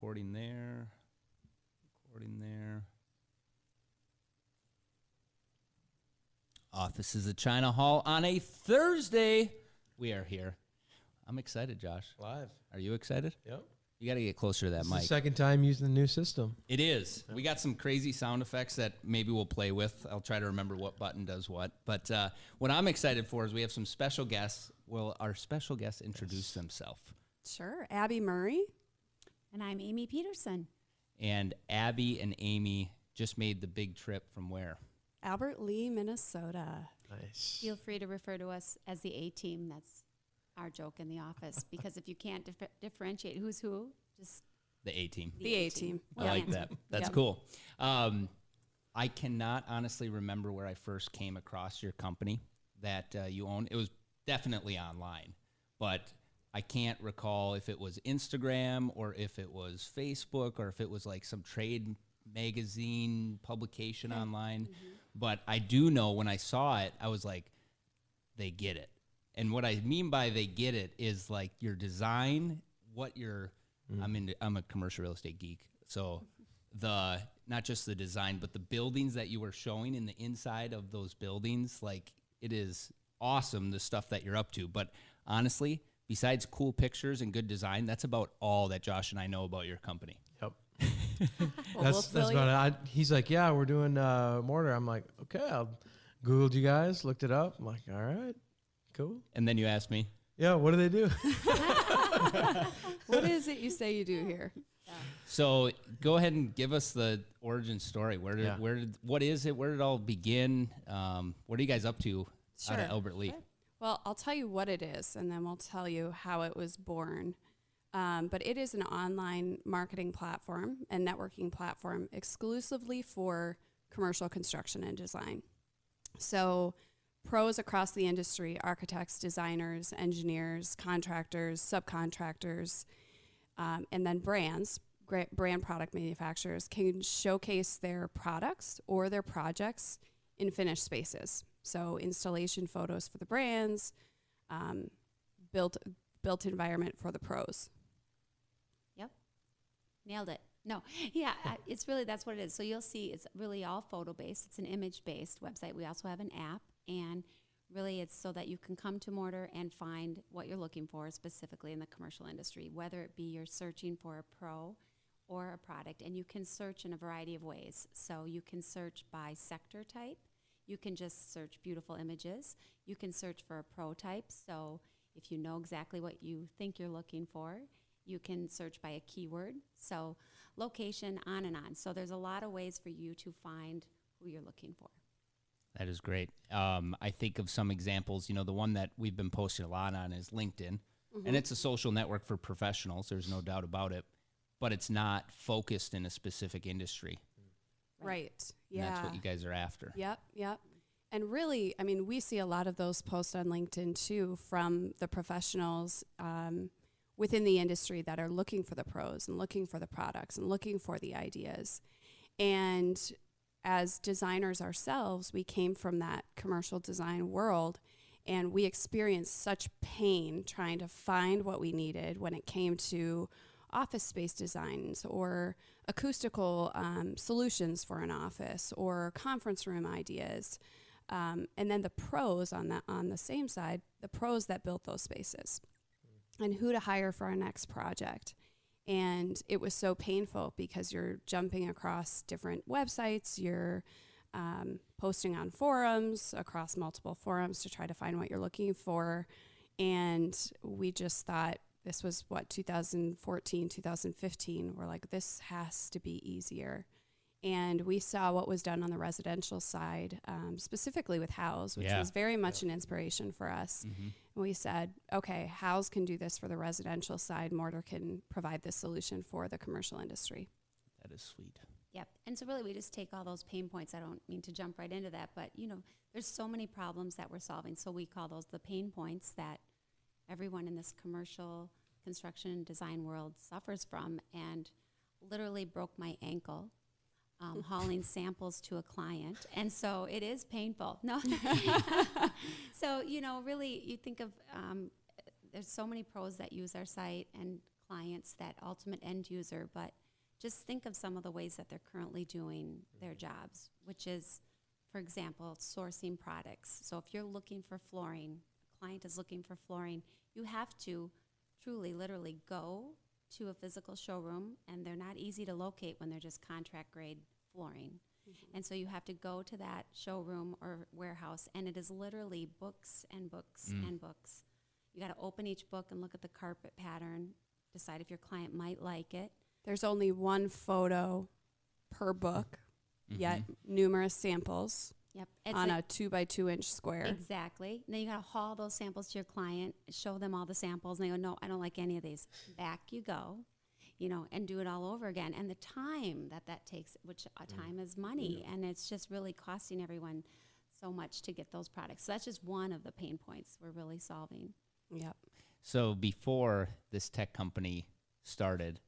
Recording there. Recording there. Offices at China Hall on a Thursday. We are here. I'm excited, Josh. Live. Are you excited? Yep. You got to get closer to that mic. It's the second time using the new system. It is. We got some crazy sound effects that maybe we'll play with. I'll try to remember what button does what. But what I'm excited for is we have some special guests. Will our special guests introduce themselves? Sure. Abby Murray. And I'm Amy Petersen. And Abby and Amy just made the big trip from where? Albert Lee, Minnesota. Nice. Feel free to refer to us as the A-team. That's our joke in the office. Because if you can't differentiate who's who, just... The A-team. The A-team. I like that. That's Yep. cool. I cannot honestly remember where I first came across your company that you own. It was definitely online, but I can't recall if it was Instagram or if it was Facebook or if it was like some trade magazine publication online. Mm-hmm. But I do know when I saw it, I was like, they get it. And what I mean by they get it is like your design, what your I'm a commercial real estate geek. So not just the design, but the buildings that you were showing in the inside of those buildings, like it is awesome, the stuff that you're up to. But honestly, besides cool pictures and good design, that's about all that Josh and I know about your company. Yep. Well, that's about it. He's like, yeah, we're doing MORTAR. I'm like, okay. I Googled you guys, looked it up. I'm like, all right, cool. And then you asked me, yeah, what do they do? What is it you say you do here? so go ahead and give us the origin story. What is it? Where did it all begin? What are you guys up to out of Albert Lee? Well, I'll tell you what it is, and then we'll tell you how it was born. But it is an online marketing platform and networking platform exclusively for commercial construction and design. So pros across the industry, architects, designers, engineers, contractors, subcontractors, and then brands, brand product manufacturers can showcase their products or their projects in finished spaces. So installation photos for the brands, built environment for the pros. Yep. Nailed it. No, yeah, it's really, that's what it is. So you'll see it's really all photo-based. It's an image-based website. We also have an app, and really it's so that you can come to MORTAR and find what you're looking for specifically in the commercial industry, whether it be you're searching for a pro or a product. And you can search in a variety of ways. So you can search by sector type. You can just search beautiful images. You can search for a pro type. So if you know exactly what you think you're looking for, you can search by a keyword. So location, on and on. So there's a lot of ways for you to find who you're looking for. That is great. I think of some examples. You know, the one that we've been posting a lot on is LinkedIn. And it's a social network for professionals. There's no doubt about it. But it's not focused in a specific industry. Right. And that's what you guys are after. Yep. And really, I mean, we see a lot of those posts on LinkedIn too from the professionals within the industry that are looking for the pros and looking for the products and looking for the ideas. And as designers ourselves, we came from that commercial design world, and we experienced such pain trying to find what we needed when it came to office space designs or acoustical solutions for an office or conference room ideas. And then the pros on the same side, the pros that built those spaces and who to hire for our next project. And it was so painful because you're jumping across different websites, you're posting on forums, across multiple forums to try to find what you're looking for. And we just thought, this was 2014, 2015. We're like, this has to be easier. And we saw what was done on the residential side, specifically with House, which was very much an inspiration for us. And we said, okay, House can do this for the residential side. MORTAR can provide this solution for the commercial industry. That is sweet. Yep. And so really we just take all those pain points. I don't mean to jump right into that, but you know, there's so many problems that we're solving. So we call those the pain points that everyone in this commercial construction and design world suffers from, and literally broke my ankle hauling samples to a client. And so it is painful. No. So, you know, really you think of, there's so many pros that use our site and clients, that ultimate end user, but just think of some of the ways that they're currently doing their jobs, which is, for example, sourcing products. So if you're looking for flooring, a client is looking for flooring, you have to truly, literally go to a physical showroom, and they're not easy to locate when they're just contract grade flooring. And so you have to go to that showroom or warehouse, and it is literally books and books and books. You got to open each book and look at the carpet pattern, decide if your client might like it. There's only one photo per book, yet numerous samples Yep. on a 2x2 inch square. Exactly. And then you got to haul those samples to your client, show them all the samples, and they go, no, I don't like any of these. Back you go, you know, and do it all over again. And the time that takes, which time is money, and it's just really costing everyone so much to get those products. So that's just one of the pain points we're really solving. Yep. So before this tech company started,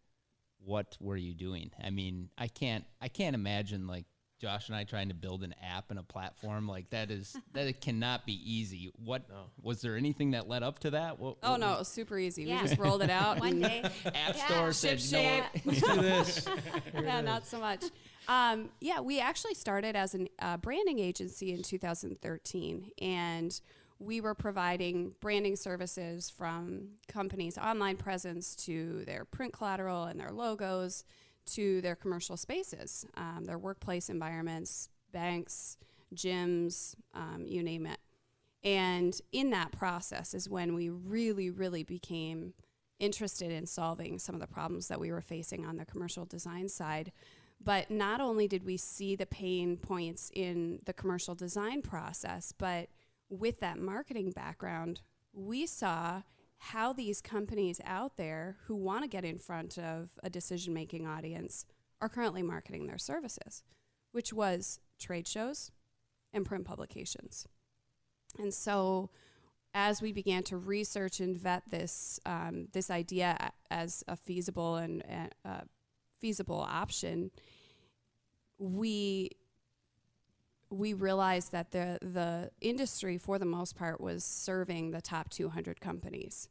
what were you doing? I mean, I can't imagine like Josh and I trying to build an app and a platform like that it cannot be easy. Was there anything that led up to that? No, it was super easy. Yeah. We just rolled it out. One day. App Store said, you know what? Let's do this. Yeah, not so much. We actually started as a branding agency in 2013, and we were providing branding services from companies' online presence to their print collateral and their logos to their commercial spaces, their workplace environments, banks, gyms, you name it. And in that process is when we really, really became interested in solving some of the problems that we were facing on the commercial design side. But not only did we see the pain points in the commercial design process, but with that marketing background, we saw how these companies out there who want to get in front of a decision-making audience are currently marketing their services, which was trade shows and print publications. And so as we began to research and vet this idea as a feasible and feasible option, we realized that the industry, for the most part, was serving the top 200 companies,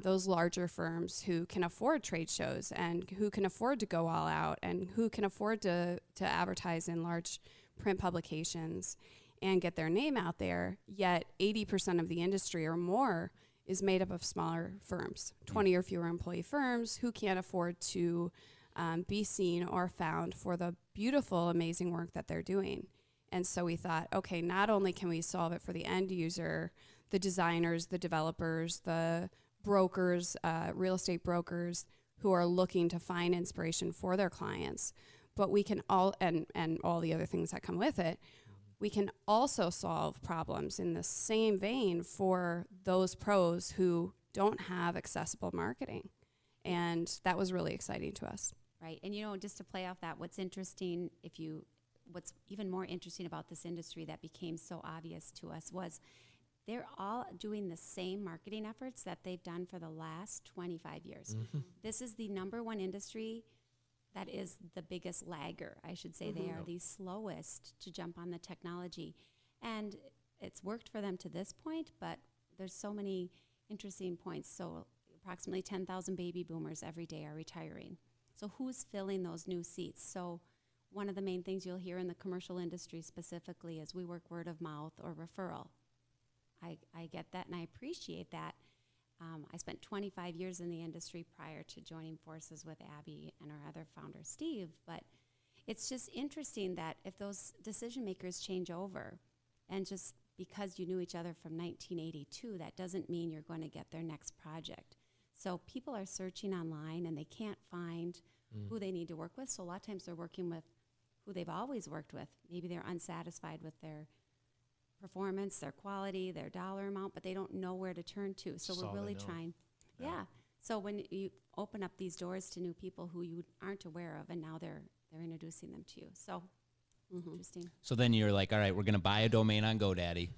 those larger firms who can afford trade shows and who can afford to go all out and who can afford to advertise in large print publications and get their name out there. Yet 80% of the industry or more is made up of smaller firms, 20 or fewer employee firms who can't afford to be seen or found for the beautiful, amazing work that they're doing. And so we thought, okay, not only can we solve it for the end user, the designers, the developers, the brokers, real estate brokers who are looking to find inspiration for their clients, but we can and all the other things that come with it, we can also solve problems in the same vein for those pros who don't have accessible marketing. And that was really exciting to us. Right. And, you know, just to play off that, what's even more interesting about this industry that became so obvious to us was they're all doing the same marketing efforts that they've done for the last 25 years. This is the number one industry that is the biggest lagger, I should say. They are the slowest to jump on the technology. And it's worked for them to this point, but there's so many interesting points. So approximately 10,000 baby boomers every day are retiring. So who's filling those new seats? So one of the main things you'll hear in the commercial industry specifically is we work word of mouth or referral. I get that and I appreciate that. I spent 25 years in the industry prior to joining forces with Abby and our other founder, Steve. But it's just interesting that if those decision makers change over, and just because you knew each other from 1982, that doesn't mean you're going to get their next project. So people are searching online and they can't find who they need to work with. So a lot of times they're working with who they've always worked with. Maybe they're unsatisfied with their performance, their quality, their dollar amount, but they don't know where to turn to. So we're really trying. Yeah. So when you open up these doors to new people who you aren't aware of, and now they're introducing them to you. So interesting. So then you're like, all right, we're going to buy a domain on GoDaddy.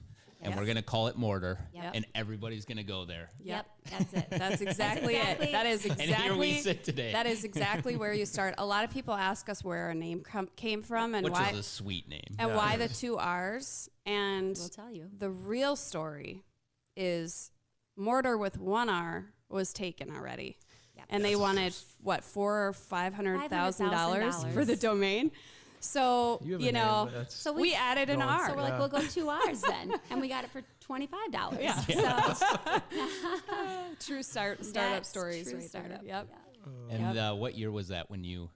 And we're going to call it MORTAR, and everybody's going to go there. Yep, that's it. That's exactly it. That is exactly. And here we sit today. That is exactly where you start. A lot of people ask us where our name came from and which why. Which is a sweet name. And why the 2 R's. And we'll tell you. The real story is MORTAR with 1 R was taken already. Yep. and they wanted what, $400,000 or $500,000 for the domain. So You have a you name, know, but that's- So we added an going R. So we're like, we'll go 2 R's then, and we got it for $25. Yeah. So True startup that's stories true right startup. there. Yep. Yeah. And what year was that when you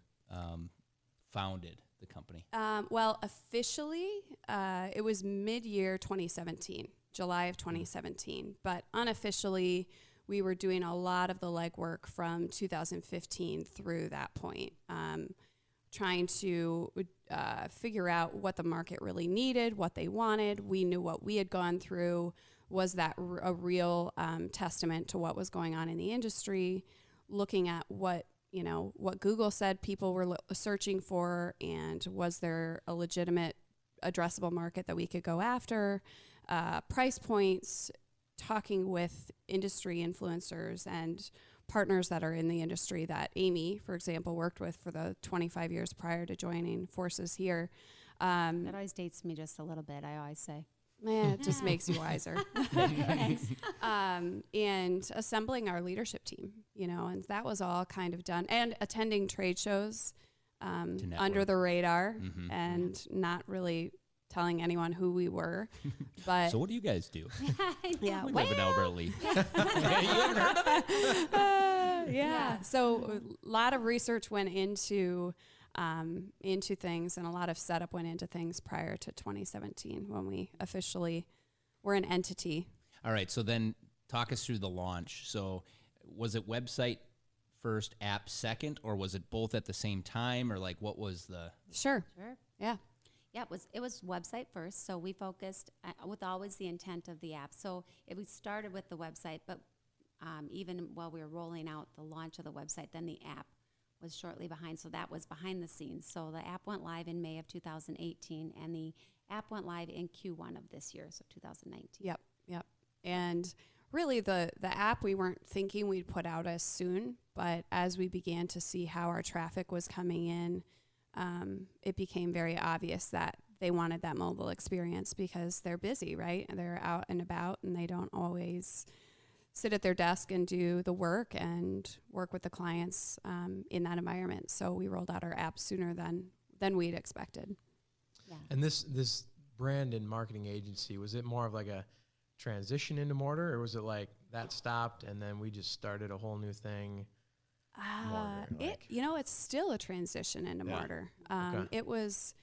founded the company? Well, officially, it was mid-year 2017, July of 2017. But unofficially, we were doing a lot of the legwork from 2015 through that point, trying to figure out what the market really needed, what they wanted. We knew what we had gone through. Was that a real testament to what was going on in the industry? Looking at what Google said people were searching for, and was there a legitimate addressable market that we could go after, price points, talking with industry influencers and partners that are in the industry that Amy, for example, worked with for the 25 years prior to joining forces here. That always dates me just a little bit, I always say. It just makes you wiser. And assembling our leadership team, and that was all kind of done. And attending trade shows under the radar and not really telling anyone who we were. But So what do you guys do? yeah, We live in Alberta Lee. yeah. So a lot of research went into things, and a lot of setup went into things prior to 2017 when we officially were an entity. All right, so then talk us through the launch. So was it website first, app second, or was it both at the same time, or like what was the... Sure. Yeah. Yeah, it was website first, so we focused with always the intent of the app. So we started with the website, but even while we were rolling out the launch of the website, then the app was shortly behind. So that was behind the scenes. So the app went live in May of 2018, and the app went live in Q1 of this year, so 2019. Yep. And really the app we weren't thinking we'd put out as soon, but as we began to see how our traffic was coming in, it became very obvious that they wanted that mobile experience because they're busy, right? And they're out and about, and they don't always sit at their desk and do the work and work with the clients in that environment. So we rolled out our app sooner than we'd expected. Yeah. And this brand and marketing agency, was it more of like a transition into Mortar, or was it like that stopped and then we just started a whole new thing? Mortar, it's still a transition into Mortar. Okay. It was,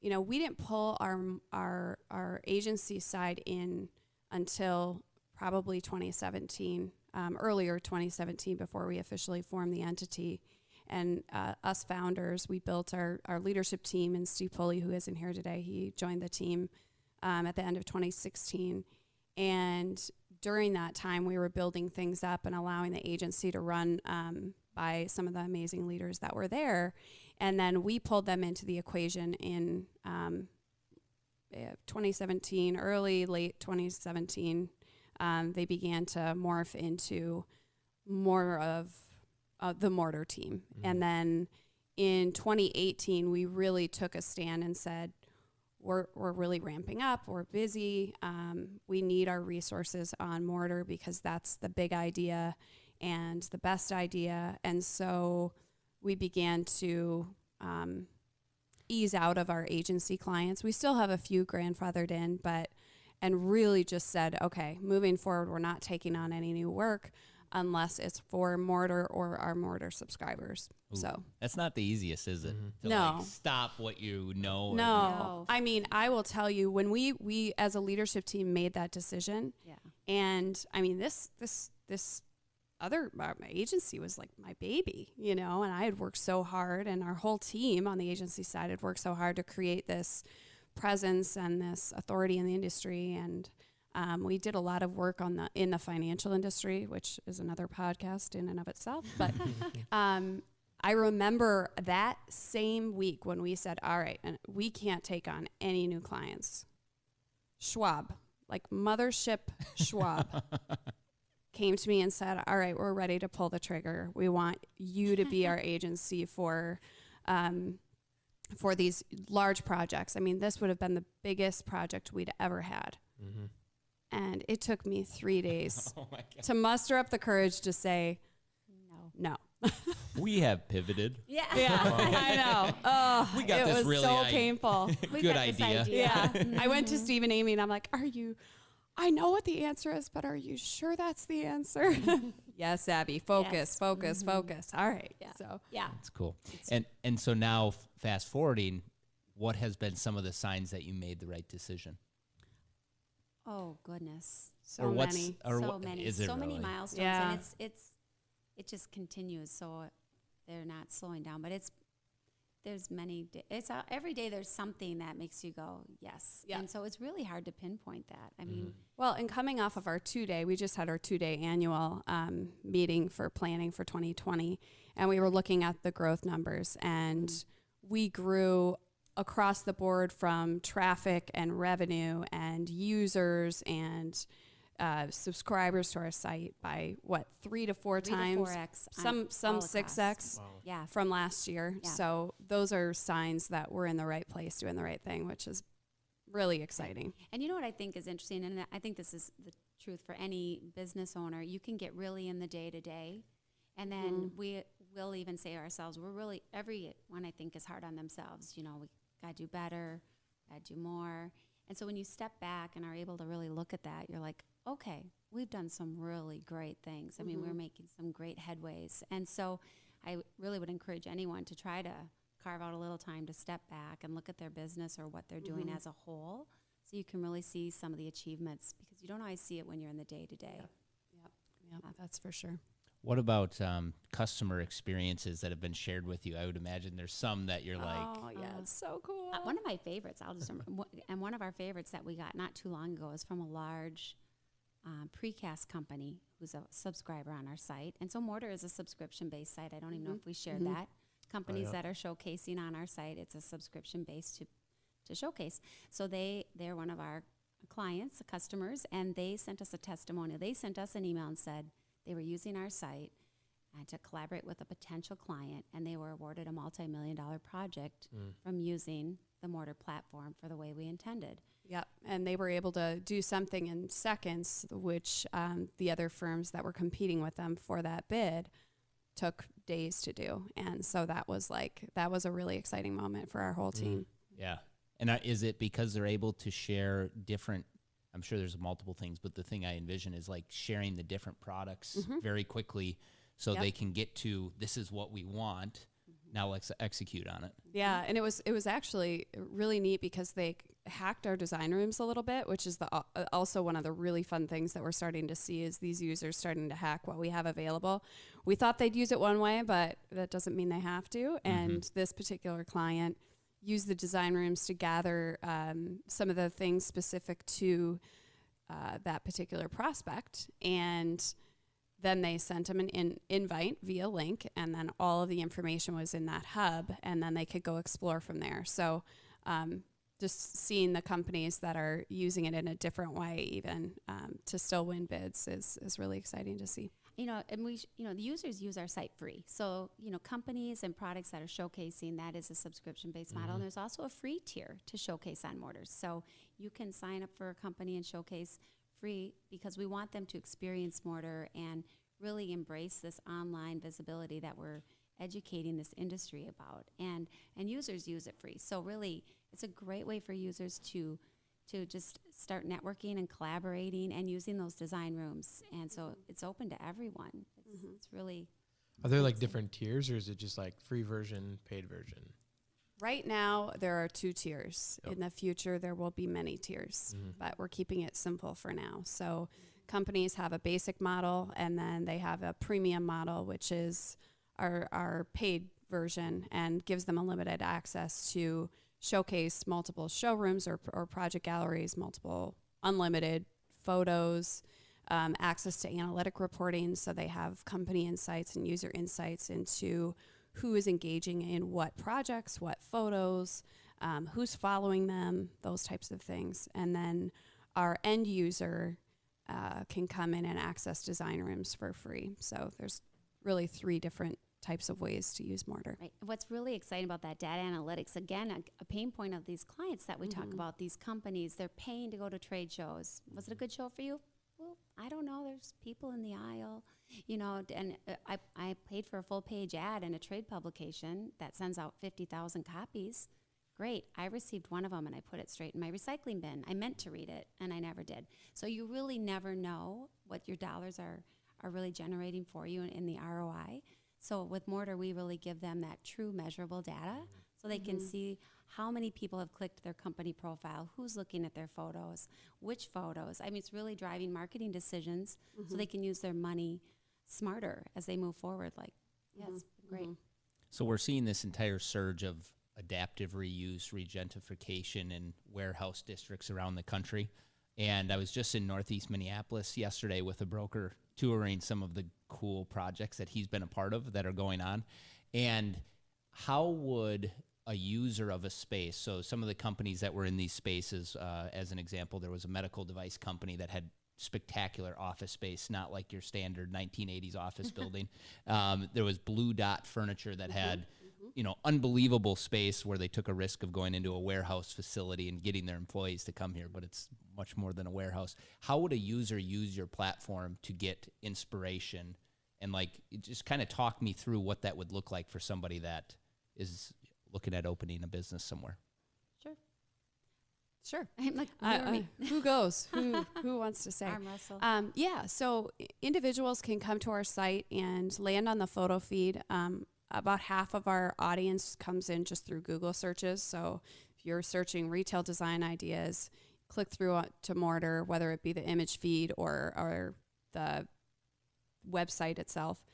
we didn't pull our agency side in until probably 2017, earlier 2017, before we officially formed the entity. And us founders, we built our leadership team, and Steve Pulley, who isn't here today, he joined the team at the end of 2016. And during that time, we were building things up and allowing the agency to run by some of the amazing leaders that were there. And then we pulled them into the equation in 2017, late 2017. They began to morph into more of the Mortar team. Mm-hmm. And then in 2018, we really took a stand and said, we're really ramping up. We're busy. We need our resources on Mortar because that's the big idea and the best idea. And so we began to ease out of our agency clients. We still have a few grandfathered in, and really just said, okay, moving forward, we're not taking on any new work unless it's for Mortar or our Mortar subscribers. Ooh, so that's not the easiest, is it? Mm-hmm. To No. like stop what you know. No. I mean, I will tell you, when we as a leadership team made that decision, and I mean, this other my agency was like my baby, and I had worked so hard, and our whole team on the agency side had worked so hard to create this presence and this authority in the industry. And we did a lot of work in the financial industry, which is another podcast in and of itself. But I remember that same week when we said, all right, and we can't take on any new clients. Schwab, like Mothership Schwab, came to me and said, all right, we're ready to pull the trigger. We want you to be our agency for these large projects. I mean, this would have been the biggest project we'd ever had. Mm-hmm. And it took me 3 days to muster up the courage to say, No. We have pivoted. Yeah. Yeah, I know. Oh, We got it this was really so painful. We Good got this idea. Yeah. I went to Steve and Amy and I'm like, I know what the answer is, but are you sure that's the answer? Yes, Abby, focus, Yes. focus, focus. All right. Yeah. So Yeah. That's cool. And so now fast forwarding, what has been some of the signs that you made the right decision? Oh goodness. so many. So many. Is it So many really? milestones. Yeah. And it just continues. So they're not slowing down, but there's many, every day there's something that makes you go, yes. Yeah. And so it's really hard to pinpoint that. I mean, Well, and coming off of our 2-day, we just had our 2-day annual meeting for planning for 2020, and we were looking at the growth numbers, and we grew across the board from traffic and revenue and users and subscribers to our site by 3 to 4 3 to times, 4x some all across. 6x Yeah. from last year. Yeah. So those are signs that we're in the right place doing the right thing, which is really exciting. And you know what I think is interesting, and I think this is the truth for any business owner, you can get really in the day-to-day, and then we will even say ourselves, everyone I think is hard on themselves. You know, we got to do better, got to do more. And so when you step back and are able to really look at that, you're like, okay, we've done some really great things. I mean, we're making some great headways. And so I really would encourage anyone to try to carve out a little time to step back and look at their business or what they're doing as a whole, so you can really see some of the achievements, because you don't always see it when you're in the day-to-day. Yep, that's for sure. What about customer experiences that have been shared with you? I would imagine there's some that you're like, Oh, yeah, it's so cool. One of my favorites, and one of our favorites that we got not too long ago is from a large precast company who's a subscriber on our site. And so MORTAR is a subscription-based site. I don't even know if we shared that. Companies that are showcasing on our site, it's a subscription-based to showcase. So they're one of our clients, customers, and they sent us a testimonial. They sent us an email and said they were using our site to collaborate with a potential client, and they were awarded a multi-million-dollar project from using the MORTAR platform for the way we intended. Yep, and they were able to do something in seconds, which the other firms that were competing with them for that bid took days to do. And so that was a really exciting moment for our whole team. yeah. And is it because they're able to share different, I'm sure there's multiple things, but the thing I envision is like sharing the different products very quickly, so they can get to, this is what we want, now let's execute on it. Yeah, and it was actually really neat because they hacked our design rooms a little bit, which is also one of the really fun things that we're starting to see is these users starting to hack what we have available. We thought they'd use it one way, but that doesn't mean they have to. And this particular client used the design rooms to gather some of the things specific to that particular prospect, and then they sent them an invite via link, and then all of the information was in that hub, and then they could go explore from there. So just seeing the companies that are using it in a different way even to still win bids is really exciting to see. You know, and the users use our site free. So, companies and products that are showcasing, that is a subscription-based model. And there's also a free tier to showcase on MORTAR. So you can sign up for a company and showcase free, because we want them to experience MORTAR and really embrace this online visibility that we're educating this industry about. And users use it free. So really, it's a great way for users to just start networking and collaborating and using those design rooms. And so it's open to everyone. It's really... Are there like different tiers, or is it just like free version, paid version? Right now, there are 2 tiers. In the future, there will be many tiers, but we're keeping it simple for now. So companies have a basic model, and then they have a premium model, which is our paid version, and gives them unlimited access to showcase multiple showrooms or project galleries, multiple unlimited photos, access to analytic reporting. So they have company insights and user insights into who is engaging in what projects, what photos, who's following them, those types of things. And then our end user can come in and access design rooms for free. So there's really 3 different types of ways to use MORTAR. Right. What's really exciting about that data analytics, again, a pain point of these clients that we talk about, these companies, they're paying to go to trade shows. Was it a good show for you? Well, I don't know, there's people in the aisle, you know, and I paid for a full page ad in a trade publication that sends out 50,000 copies. Great. I received one of them and I put it straight in my recycling bin. I meant to read it and I never did. So you really never know what your dollars are really generating for you in the ROI. So with Mortar, we really give them that true measurable data so they can see how many people have clicked their company profile, who's looking at their photos, which photos. I mean, it's really driving marketing decisions so they can use their money smarter as they move forward. Like, yeah, it's great. So we're seeing this entire surge of adaptive reuse, regentification in warehouse districts around the country. And I was just in Northeast Minneapolis yesterday with a broker touring some of the cool projects that he's been a part of that are going on. And how would a user of a space, so some of the companies that were in these spaces, as an example, there was a medical device company that had spectacular office space, not like your standard 1980s office building. There was Blue Dot Furniture that had, you know, unbelievable space where they took a risk of going into a warehouse facility and getting their employees to come here, but it's much more than a warehouse. How would a user use your platform to get inspiration? And like, just kind of talk me through what that would look like for somebody that is looking at opening a business somewhere. Sure. I'm like, who goes? Who wants to say? Arm wrestle. Yeah, so individuals can come to our site and land on the photo feed. About half of our audience comes in just through Google searches. So if you're searching retail design ideas, click through to Mortar, whether it be the image feed or the website itself.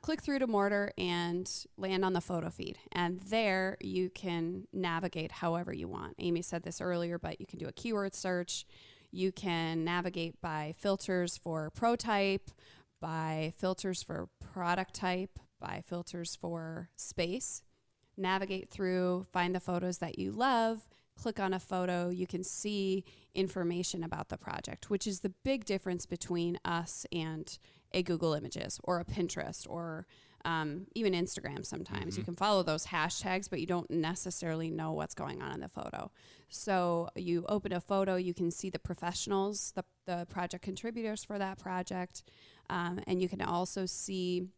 Click through to Mortar and land on the photo feed. And there you can navigate however you want. Amy said this earlier, but you can do a keyword search. You can navigate by filters for pro type, by filters for product type, by filters for space. Navigate through, find the photos that you love, click on a photo. You can see information about the project, which is the big difference between us and a Google Images or a Pinterest or even Instagram sometimes. You can follow those hashtags, but you don't necessarily know what's going on in the photo. So you open a photo, you can see the professionals, the project contributors for that project, and you can also see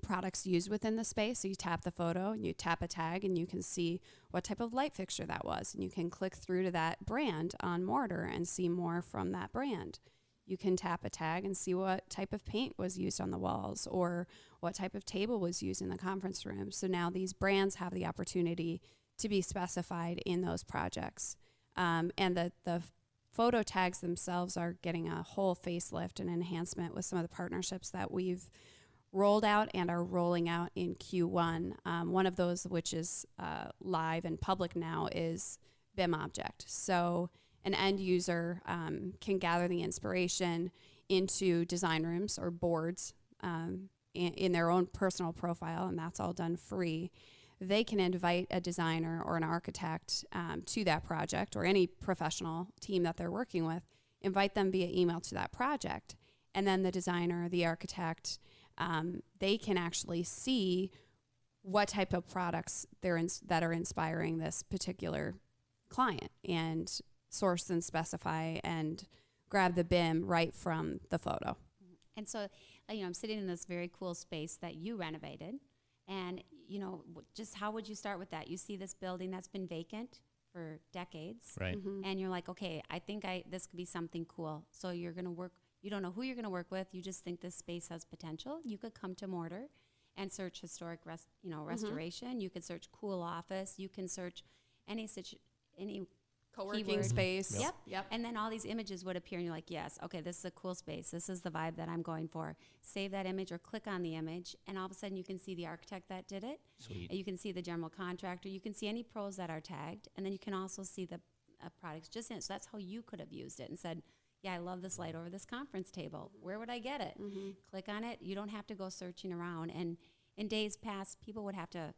products used within the space. So you tap the photo and you tap a tag and you can see what type of light fixture that was. And you can click through to that brand on Mortar and see more from that brand. You can tap a tag and see what type of paint was used on the walls or what type of table was used in the conference room. So now these brands have the opportunity to be specified in those projects. And the photo tags themselves are getting a whole facelift and enhancement with some of the partnerships that we've rolled out and are rolling out in Q1. One of those, which is live and public now, is BIM Object. So an end user can gather the inspiration into design rooms or boards in their own personal profile, and that's all done free. They can invite a designer or an architect to that project, or any professional team that they're working with, invite them via email to that project. And then the designer, the architect, they can actually see what type of products that are inspiring this particular client and source and specify and grab the BIM right from the photo. And so, I'm sitting in this very cool space that you renovated. And, just how would you start with that? You see this building that's been vacant for decades. Right. And you're like, okay, I think this could be something cool. So you're going to work. You don't know who you're going to work with. You just think this space has potential. You could come to Mortar and search historic restoration. You could search cool office. You can search any Co-working keyword. space. Yep. And then all these images would appear, and you're like, yes, okay, this is a cool space. This is the vibe that I'm going for. Save that image or click on the image, and all of a sudden you can see the architect that did it. Sweet. You can see the general contractor. You can see any pros that are tagged, and then you can also see the products just in it. So that's how you could have used it and said, yeah, I love this light over this conference table. Where would I get it? Click on it. You don't have to go searching around. And in days past, people would have to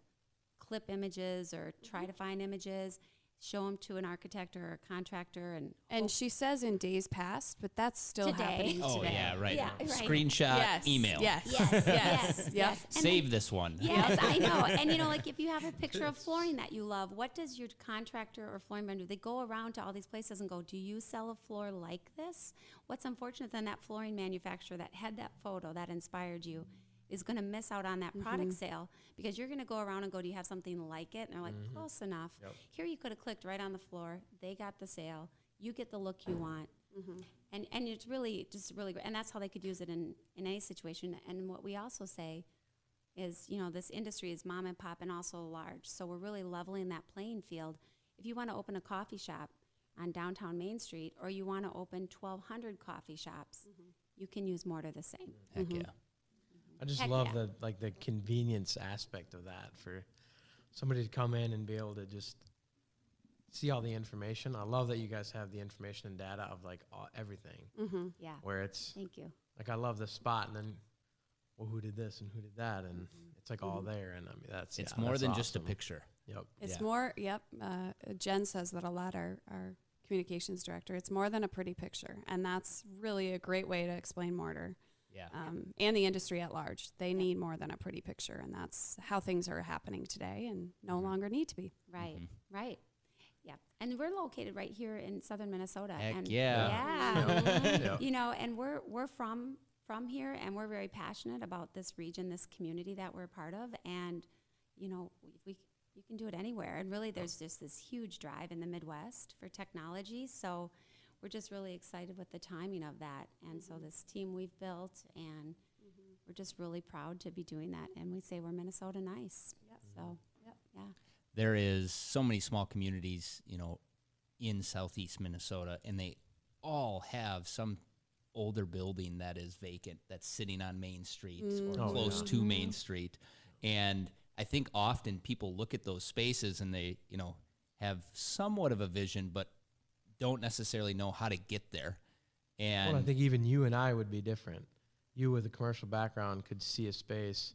clip images or try to find images. show them to an architect or a contractor, And she says in days past, but that's still Today. happening Oh today. yeah, right. Yeah, right. Screenshot, Yes. email. Yes. Yes, Yes. yes, Yep. yes. And Save this one. Yes, I know. And you know, like if you have a picture of flooring that you love, what does your contractor or flooring vendor, they go around to all these places and go, do you sell a floor like this? What's unfortunate then, that flooring manufacturer that had that photo that inspired you is going to miss out on that product sale, because you're going to go around and go, do you have something like it? And they're like, close enough. Yep. Here you could have clicked right on the floor. They got the sale. You get the look you want. And it's really just really great. And that's how they could use it in any situation. And what we also say is, you know, this industry is mom and pop and also large. So we're really leveling that playing field. If you want to open a coffee shop on downtown Main Street, or you want to open 1,200 coffee shops, you can use Mortar the same. Heck yeah. I just Heck love yeah. the convenience aspect of that, for somebody to come in and be able to just see all the information. I love that you guys have the information and data of like everything, Yeah. where it's Thank you. like, I love this spot, and then, well, who did this and who did that, and it's like all there. And I mean, that's It's yeah, more that's than just a awesome. picture. Yep. It's Yeah. more, Jen says that a lot, our communications director, it's more than a pretty picture. And that's really a great way to explain Mortar. Yeah. And the industry at large. They need more than a pretty picture, and that's how things are happening today and no longer need to be. Right. Right. Yeah. And we're located right here in southern Minnesota. Heck and yeah. Yep. You know, and we're from here, and we're very passionate about this region, this community that we're a part of. And, you know, you can do it anywhere. And really, there's just this huge drive in the Midwest for technology. So we're just really excited with the timing of that. And so this team we've built, and we're just really proud to be doing that. And we say we're Minnesota nice. Yep. So, Yep. yeah. There is so many small communities, you know, in southeast Minnesota, and they all have some older building that is vacant, that's sitting on Main Street or Oh, close yeah. to Main Street. And I think often people look at those spaces and they, you know, have somewhat of a vision, but don't necessarily know how to get there. And Well, I think even you and I would be different. You with a commercial background could see a space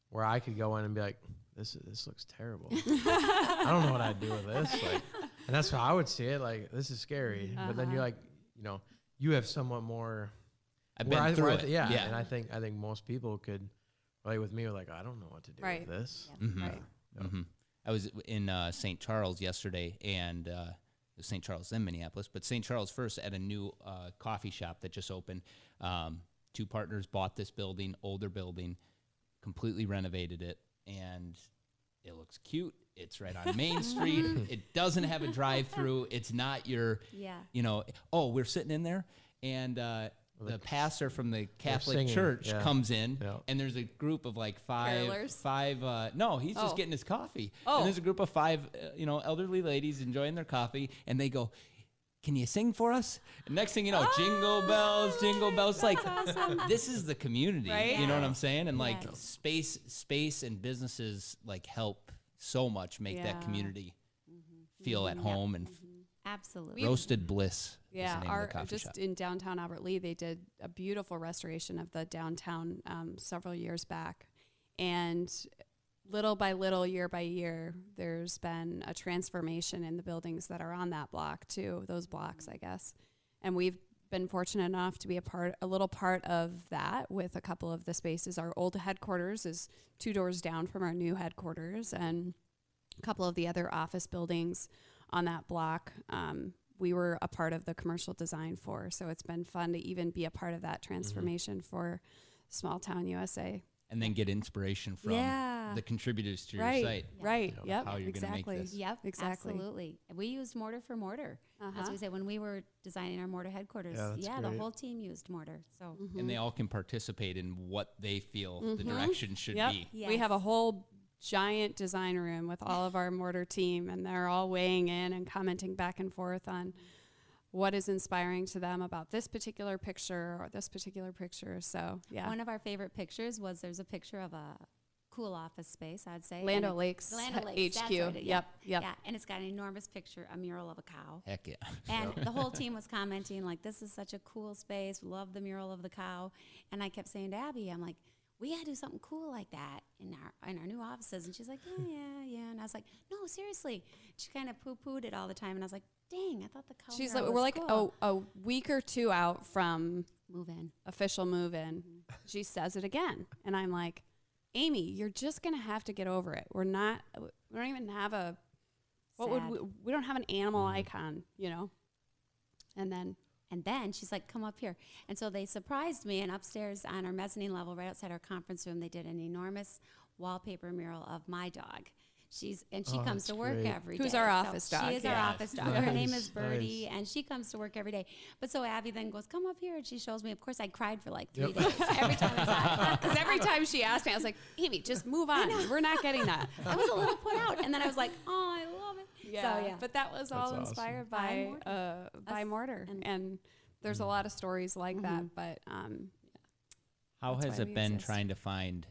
where I could go in and be like, this looks terrible. I don't know what I'd do with this. Like, and that's how I would see it. Like, this is scary. But then you're like, you know, you have somewhat more. I've where been through I it. yeah. And I think most people could relate with me. Like, I don't know what to do Right. with this. Mhm. Right. Mhm. I was in St. Charles yesterday, and St. Charles, then Minneapolis, but St. Charles first at a new coffee shop that just opened. Two partners bought this building, older building, completely renovated it, and it looks cute. It's right on Main Street. It doesn't have a drive-through. It's not your, Yeah. you know, oh, we're sitting in there, and the pastor from the Catholic singing, Church yeah. comes in, Yeah. and there's a group of like Carolers? no, he's just Oh. getting his coffee. Oh. And there's a group of five, you know, elderly ladies enjoying their coffee, and they go, can you sing for us? And next thing you know, jingle bells. Like, this is the community. Right? You know what I'm saying? And like Yes. space and businesses like help so much make that Yeah. community feel at home and Absolutely. roasted bliss. is the Yeah, name of our the coffee just shop. in downtown Albert Lee, they did a beautiful restoration of the downtown several years back, and little by little, year by year, there's been a transformation in the buildings that are on that block too. Those blocks, I guess, and we've been fortunate enough to be a little part of that with a couple of the spaces. Our old headquarters is 2 doors down from our new headquarters, and a couple of the other office buildings on that block. We were a part of the commercial design for, so it's been fun to even be a part of that transformation for Small Town USA. And then get inspiration from Yeah. the contributors to Right, your site. right, Yep. yep, How you're gonna make exactly. this. Yep, Exactly. absolutely. We used Mortar for Mortar. As Uh-huh. we said, when we were designing our Mortar headquarters, Yeah, that's the great. whole team used Mortar. So And they all can participate in what they feel the direction should Yep. be. We have a Yes. whole giant design room with all of our Mortar team, and they're all weighing in and commenting back and forth on what is inspiring to them about this particular picture or this particular picture. So, yeah. one of our favorite pictures was there's a picture of a cool office space, I'd say. Land and O'Lakes Land O'Lakes, that's HQ. what it- Yep, yep. Yeah, and it's got an enormous picture, a mural of a cow. Heck yeah. And the whole team was commenting, like, this is such a cool space. Love the mural of the cow. And I kept saying to Abby, I'm like, we gotta do something cool like that in our new offices. And she's like, yeah. And I was like, no, seriously. She kind of poo-pooed it all the time. And I was like, dang, I thought the color She's like, was we're like cool. a week or two out from official move in. She says it again. And I'm like, Amy, you're just going to have to get over it. We don't even have we don't have an animal icon, you know? And then she's like, come up here. And so they surprised me, and upstairs on our mezzanine level, right outside our conference room, they did an enormous wallpaper mural of my dog. She comes to work every day. Who's our office dog? She is our office dog. Her name is Birdie, and she comes to work every day. But so Abby then goes, come up here, and she shows me. Of course, I cried for like 3 days every time I saw it. because every time she asked me, I was like, Amy, just move on. We're not getting that. I was a little put out, and then I was like, oh, I love it. Yeah. So, yeah. But that was all awesome. inspired by Mortar. And there's a lot of stories like that. But how that's has why it we been exist. trying to find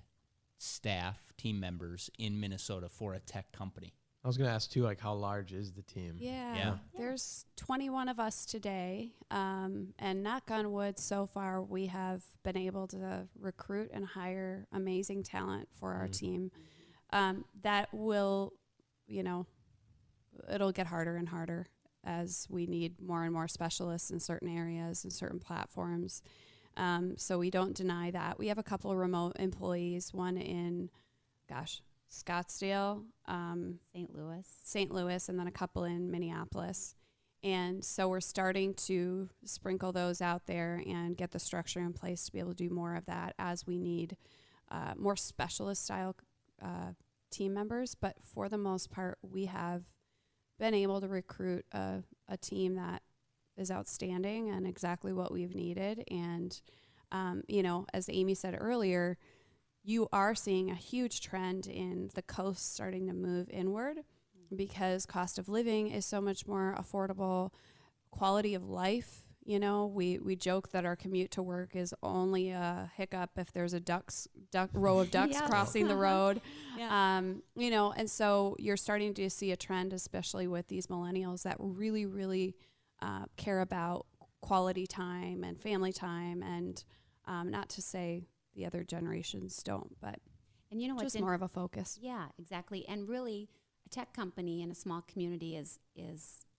staff, team members in Minnesota for a tech company? I was going to ask too, like, how large is the team? Yeah. There's 21 of us today. And knock on wood, so far we have been able to recruit and hire amazing talent for our team. That will, it'll get harder and harder as we need more and more specialists in certain areas and certain platforms. So we don't deny that. We have a couple of remote employees, one in, Scottsdale, St. Louis, and then a couple in Minneapolis. And so we're starting to sprinkle those out there and get the structure in place to be able to do more of that as we need more specialist style team members. But for the most part, we have been able to recruit a team that is outstanding and exactly what we've needed. And, as Amy said earlier, you are seeing a huge trend in the coast starting to move inward because cost of living is so much more affordable, quality of life. We joke that our commute to work is only a hiccup if there's a row of ducks crossing the road. And so you're starting to see a trend, especially with these millennials that really, really care about quality time and family time. And not to say the other generations don't, but and just more of a focus. Yeah, exactly. And really, a tech company in a small community is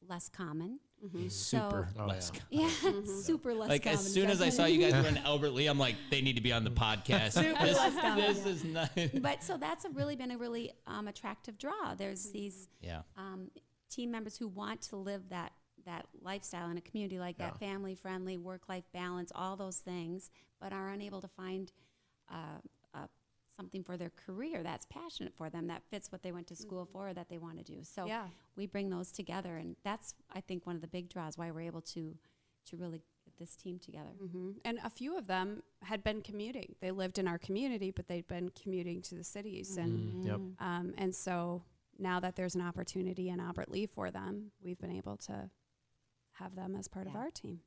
less common. Super less. Yeah, super less like common. as soon as I saw you guys were in Albert Lee, I'm like, they need to be on the podcast. This is not. But so that's been a really attractive draw. There's these team members who want to live that lifestyle in a community like that, family friendly, work-life balance, all those things, but are unable to find something for their career that's passionate for them, that fits what they went to school for, or that they want to do. So we bring those together, and that's, I think, one of the big draws why we're able to really get this team together. And a few of them had been commuting. They lived in our community, but they'd been commuting to the cities. And so now that there's an opportunity in Albert Lee for them, we've been able to have them as part of our team.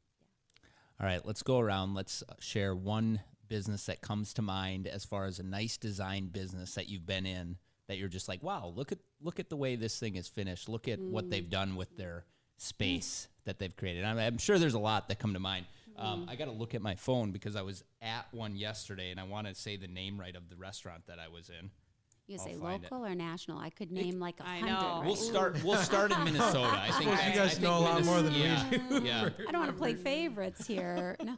All right, let's go around. Let's share one business that comes to mind as far as a nice design business that you've been in that you're just like, wow, look at the way this thing is finished. Look at what they've done with their space that they've created. I'm sure there's a lot that come to mind. I got to look at my phone because I was at one yesterday, and I want to say the name right of the restaurant that I was in. You say local or national? I could name like 100. know. Right? We'll start in Minnesota. I think you guys know a lot more than we do. Yeah. I don't want to play favorites here. No.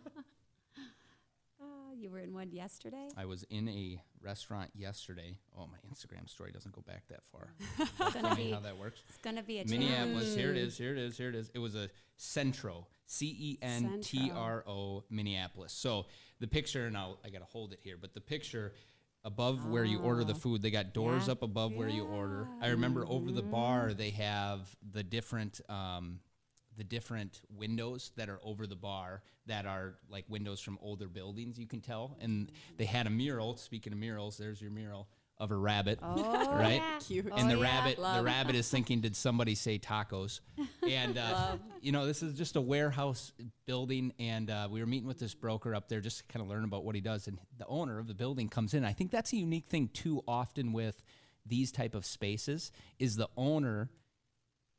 You were in one yesterday? I was in a restaurant yesterday. Oh, my Instagram story doesn't go back that far. It's gonna be how that works. It's going to be a Minneapolis. Here it is. It was a Centro, Centro, Minneapolis. So the picture, and I got to hold it here, but the picture above where you order the food, they got doors up above where you order. I remember over the bar, they have the different windows that are over the bar that are like windows from older buildings, you can tell. And they had a mural, speaking of murals, there's your mural of a rabbit, right? Yeah. Cute. And the rabbit is thinking, did somebody say tacos? And, this is just a warehouse building. And we were meeting with this broker up there just to kind of learn about what he does. And the owner of the building comes in. I think that's a unique thing too often with these type of spaces is the owner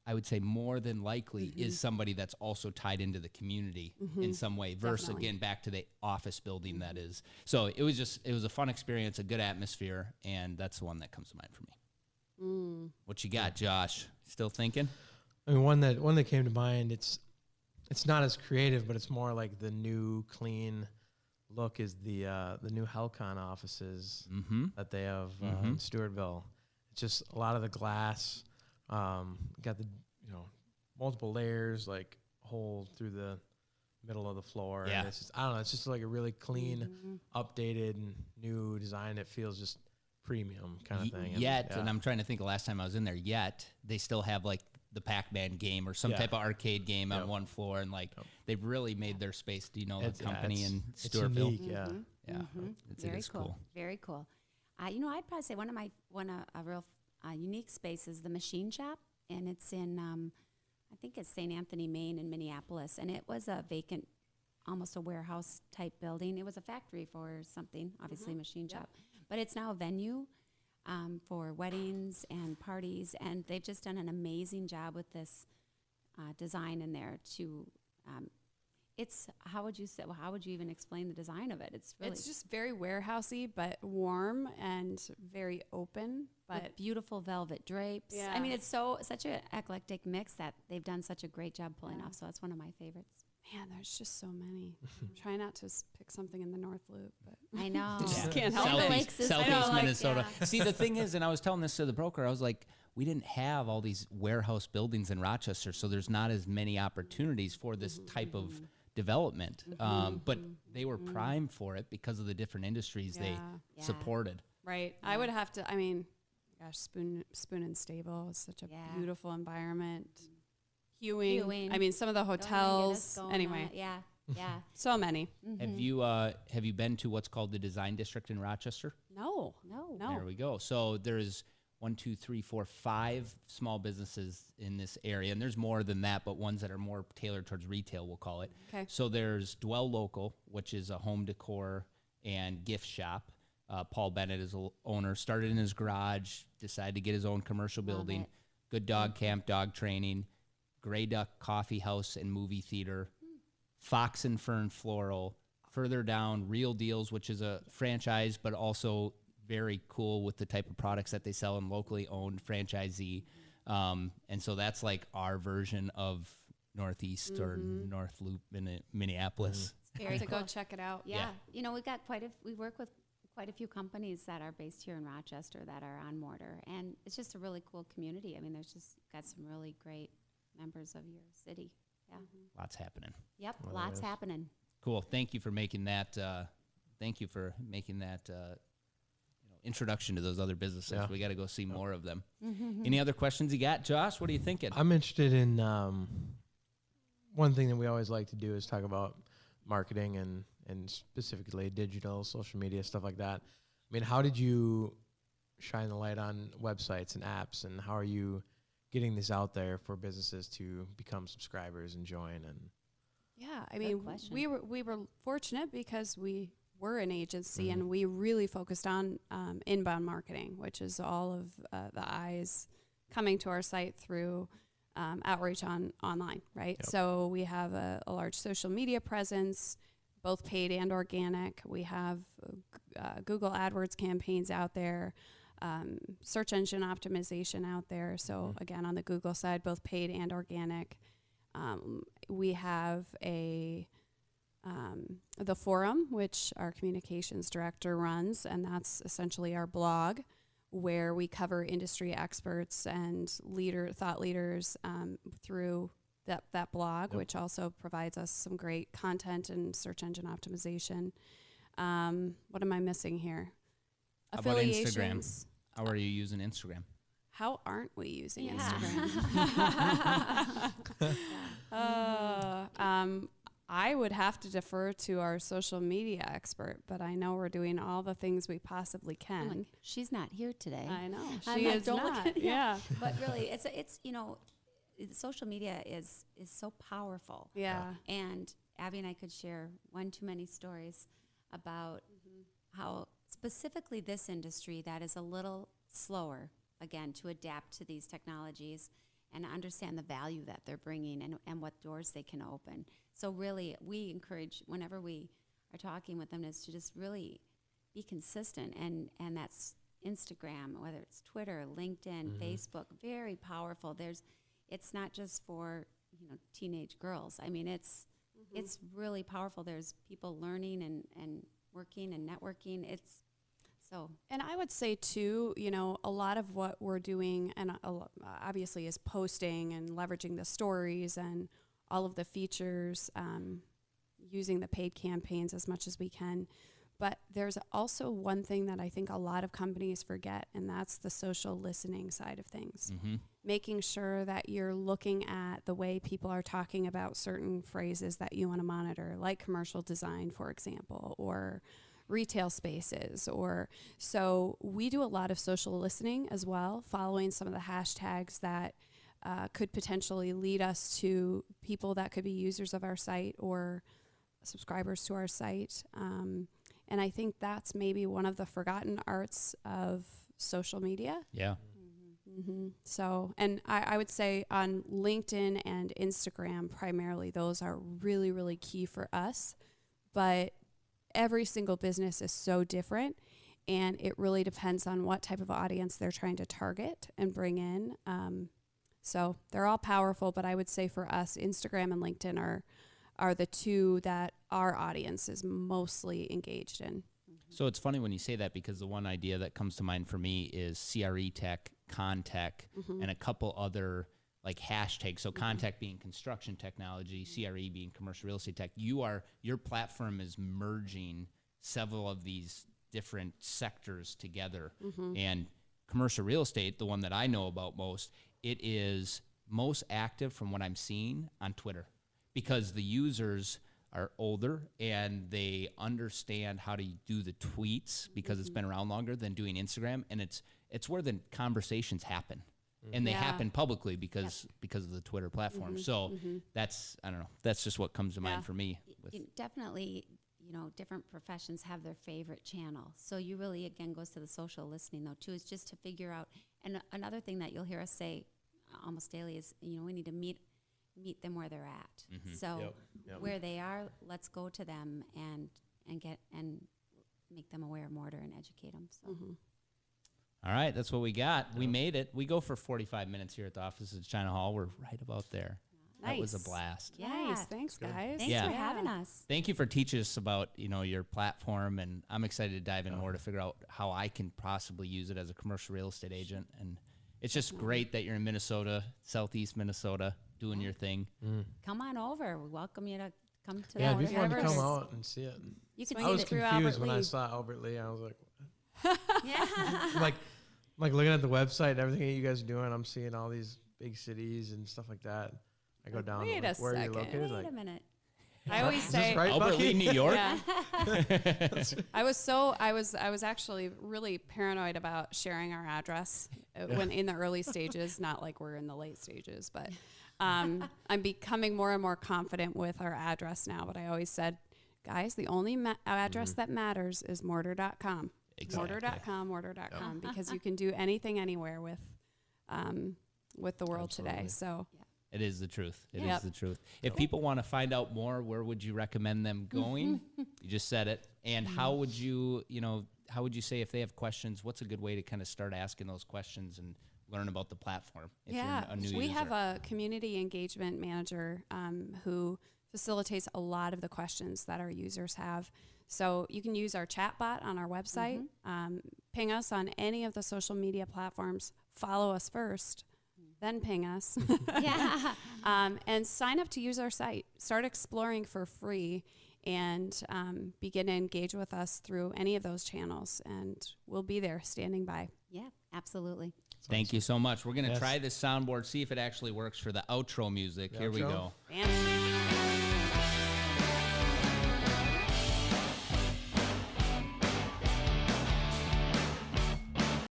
I would say more than likely is somebody that's also tied into the community in some way versus Definitely. again back to the office building that is. So it was a fun experience, a good atmosphere, and that's the one that comes to mind for me. What you got, Josh? Still thinking? I mean, one that came to mind. It's not as creative, but it's more like the new clean look is the new Helcon offices that they have in Stewartville. It's just a lot of the glass. Got the multiple layers, like hole through the middle of the floor. Yeah. And it's just, I don't know. It's just like a really clean, updated, and new design. It feels just premium kind of thing. And I'm trying to think the last time I was in there, they still have like the Pac-Man game or some type of arcade game on one floor, and like they've really made their space. Do you know the company in Stewartville? It's unique, Yeah, Very is cool. Very cool. I'd probably say one of a real unique space is the Machine Shop, and it's in I think it's St. Anthony, Maine, in Minneapolis, and it was a vacant, almost a warehouse type building. It was a factory for something, obviously machine shop, but it's now a venue for weddings and parties, and they've just done an amazing job with this design in there. It's how would you even explain the design of it? It's just very warehousey, but warm and very open, but with beautiful velvet drapes. Yeah. I mean, it's such an eclectic mix that they've done such a great job pulling off. So that's one of my favorites. man, there's just so many. I'm trying not to pick something in the North Loop, but I know. just can't help Southeast, it. Southeast Minnesota. See, the thing is, and I was telling this to the broker, I was like, we didn't have all these warehouse buildings in Rochester, so there's not as many opportunities for this type of development. But they were primed for it because of the different industries they supported. Right. Yeah. I would have to, I mean, gosh, Spoon and Stable is such a beautiful environment. Hewing. I mean, some of the hotels. Anyway. Yeah. So many. Have you been to what's called the Design District in Rochester? No. There we go. So there's 5 small businesses in this area, and there's more than that, but ones that are more tailored towards retail, we'll call it. Okay. So there's Dwell Local, which is a home decor and gift shop. Paul Bennett is the owner, started in his garage, decided to get his own commercial building. Good Dog Camp, dog training, Gray Duck Coffee House and movie theater, Fox and Fern Floral. Further down, Real Deals, which is a franchise, but also very cool with the type of products that they sell and locally owned franchisee. And so that's like our version of Northeast or North Loop in Minneapolis. Very cool. Go check it out. Yeah. You know, we work with quite a few companies that are based here in Rochester that are on MORTAR, and it's just a really cool community. I mean, there's just got some really great members of your city. Yeah. Lots happening. Yep. Lots happening. Cool. Thank you for making that. Introduction to those other businesses. Yeah. We got to go see more of them. Any other questions you got, Josh? What are you thinking? I'm interested in one thing that we always like to do is talk about marketing and specifically digital, social media, stuff like that. I mean, how did you shine the light on websites and apps, and how are you getting this out there for businesses to become subscribers and join? And yeah, I mean, question. we were fortunate because we were an agency and we really focused on inbound marketing, which is all of the eyes coming to our site through outreach online, right? Yep. So we have a large social media presence, both paid and organic. We have Google AdWords campaigns out there, search engine optimization out there. So again, on the Google side, both paid and organic. We have the forum, which our communications director runs, and that's essentially our blog where we cover industry experts and thought leaders through that blog, which also provides us some great content and search engine optimization. What am I missing here? How about Instagram? How are you using Instagram? How aren't we using Instagram? Instagram? I would have to defer to our social media expert, but I know we're doing all the things we possibly can. Like, she's not here today. I know. She is not. Yeah. But really, it's social media is so powerful. Yeah. And Abby and I could share one too many stories about how specifically this industry that is a little slower, again, to adapt to these technologies and understand the value that they're bringing and what doors they can open. So really, we encourage, whenever we are talking with them, is to just really be consistent, and that's Instagram, whether it's Twitter, LinkedIn, Facebook, very powerful. It's not just for, teenage girls. I mean, it's really powerful. There's people learning and working and networking. And I would say too, a lot of what we're doing, and obviously, is posting and leveraging the stories and all of the features, using the paid campaigns as much as we can. But there's also one thing that I think a lot of companies forget, and that's the social listening side of things. Making sure that you're looking at the way people are talking about certain phrases that you want to monitor, like commercial design, for example, or retail spaces. So we do a lot of social listening as well, following some of the hashtags that could potentially lead us to people that could be users of our site or subscribers to our site. And I think that's maybe one of the forgotten arts of social media. Yeah. So, and I would say on LinkedIn and Instagram, primarily, those are really, really key for us. But every single business is so different, and it really depends on what type of audience they're trying to target and bring in. So they're all powerful, but I would say for us, Instagram and LinkedIn are the two that our audience is mostly engaged in. So it's funny when you say that, because the one idea that comes to mind for me is CRE tech, Contech, and a couple other like hashtags. So Contech being construction technology, CRE being commercial real estate tech. Your platform is merging several of these different sectors together. And commercial real estate, the one that I know about most, it is most active from what I'm seeing on Twitter, because the users are older and they understand how to do the tweets because it's been around longer than doing Instagram, and it's where the conversations happen. And they happen publicly because of the Twitter platform. So that's, I don't know, that's just what comes to mind for me. Definitely, different professions have their favorite channel. So you really, again, goes to the social listening, though, too, is just to figure out. And another thing that you'll hear us say almost daily is, we need to meet them where they're at. So where they are, let's go to them and make them aware of Mortar and educate them. So. All right, that's what we got. We made it. We go for 45 minutes here at the office at China Hall. We're right about there. Nice. That was a blast. Nice. Thanks, guys. Thanks for having us. Thank you for teaching us about, your platform, and I'm excited to dive in more to figure out how I can possibly use it as a commercial real estate agent. And it's just great that you're in Minnesota, Southeast Minnesota, doing your thing. Come on over. We welcome you to come to Yeah, that. it'd be fun to come out and see it. You can I see was it. confused when I saw Albert Lee. I was like, Yeah. like looking at the website and everything that you guys are doing. I'm seeing all these big cities and stuff like that. I go down. Wait to like, a where are you second. located? Wait Like, a minute. I always is this say, right, Albert Bucky? Lee, New York? Yeah. I was actually really paranoid about sharing our address when in the early stages, not like we're in the late stages, but I'm becoming more and more confident with our address now. But I always said, guys, the only address that matters is mortar.com. Exactly. Mortar.com, because you can do anything anywhere with the world today. So It is the truth. It Yep. is the truth. If people want to find out more, where would you recommend them going? You just said it. And how would you say if they have questions, what's a good way to kind of start asking those questions and learn about the platform if you're a new we user? have a community engagement manager who facilitates a lot of the questions that our users have. So you can use our chat bot on our website, ping us on any of the social media platforms, follow us first, then ping us, and sign up to use our site. Start exploring for free and begin to engage with us through any of those channels, and we'll be there standing by. Yeah, absolutely. Thank you so much. We're going to try this soundboard, see if it actually works for the outro music. Here we outro? go. Fancy.